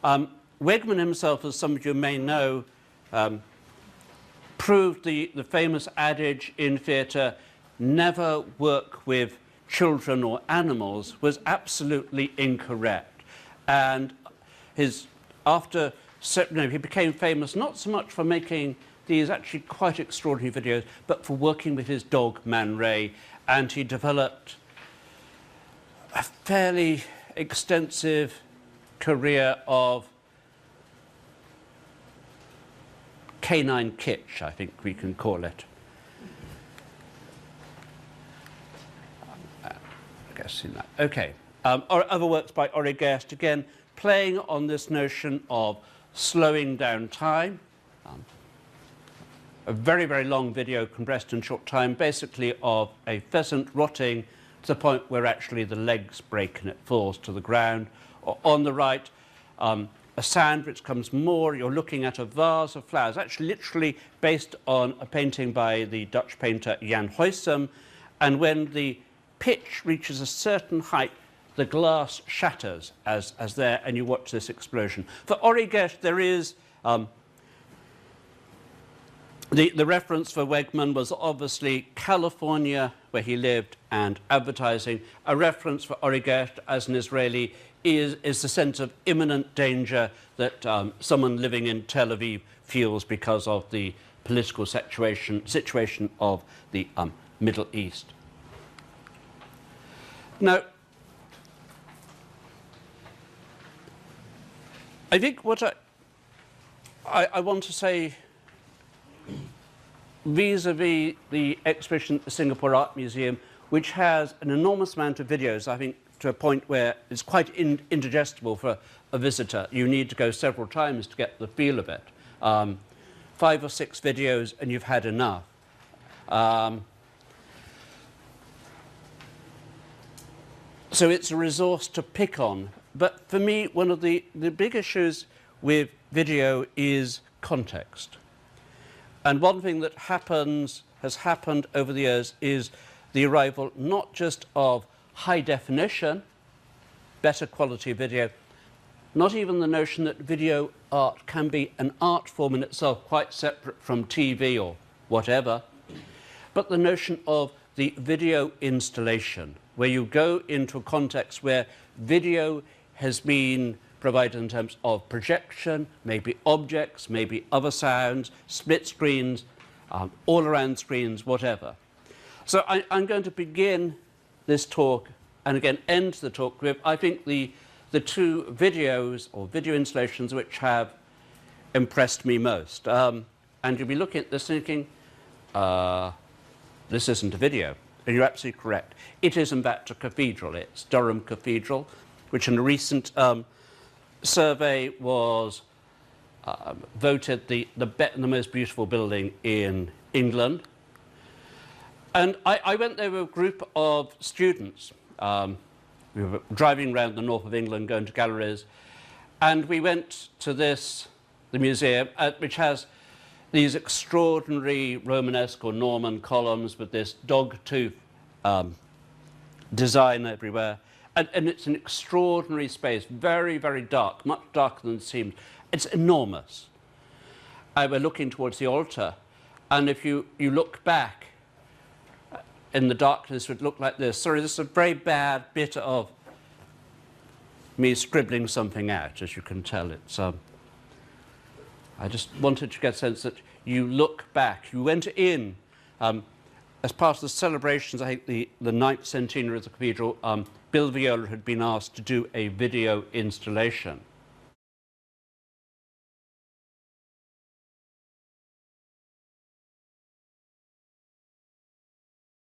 Wegman himself, as some of you may know, proved the famous adage in theatre, never work with children or animals, was absolutely incorrect. And he became famous not so much for making these actually quite extraordinary videos, but for working with his dog, Man Ray, and he developed a fairly extensive career of canine kitsch, I think we can call it. I guess in that. Okay. Or other works by Ori Gerst, again, playing on this notion of slowing down time. A very, very long video compressed in a short time, basically of a pheasant rotting to the point where actually the legs break and it falls to the ground. Or on the right, a sound which comes more, you're looking at a vase of flowers, actually literally based on a painting by the Dutch painter Jan Huysum. And when the pitch reaches a certain height, the glass shatters as there, and you watch this explosion. For Ori Gerst, there is the reference for Wegman was obviously California, where he lived, and advertising. A reference for Ori Gerst as an Israeli is the sense of imminent danger that someone living in Tel Aviv feels because of the political situation of the Middle East. Now, I think what I want to say vis-a-vis the exhibition at the Singapore Art Museum, which has an enormous amount of videos, I think to a point where it's quite indigestible for a visitor. You need to go several times to get the feel of it. 5 or 6 videos and you've had enough. So it's a resource to pick on. But for me, one of the big issues with video is context. And one thing that has happened over the years is the arrival not just of high definition, better quality video, not even the notion that video art can be an art form in itself, quite separate from TV or whatever, but the notion of the video installation, where you go into a context where video has been provided in terms of projection, maybe objects, maybe other sounds, split screens, all around screens, whatever. So I'm going to begin this talk and again end the talk with, I think, the 2 videos or video installations which have impressed me most. And you'll be looking at this thinking, this isn't a video. And you're absolutely correct. It is in fact a cathedral. It's Durham Cathedral, which in a recent survey was voted the most beautiful building in England. And I went there with a group of students. We were driving around the north of England, going to galleries, and we went to the museum, which has these extraordinary Romanesque or Norman columns with this dog-tooth design everywhere. And it's an extraordinary space, very, very dark, much darker than it seems. It's enormous. We're looking towards the altar, and if you look back in the darkness, it would look like this. Sorry, this is a very bad bit of me scribbling something out, as you can tell. It's I just wanted to get a sense that you look back. You went in as part of the celebrations, I think the 9th centenary of the cathedral, Bill Viola had been asked to do a video installation.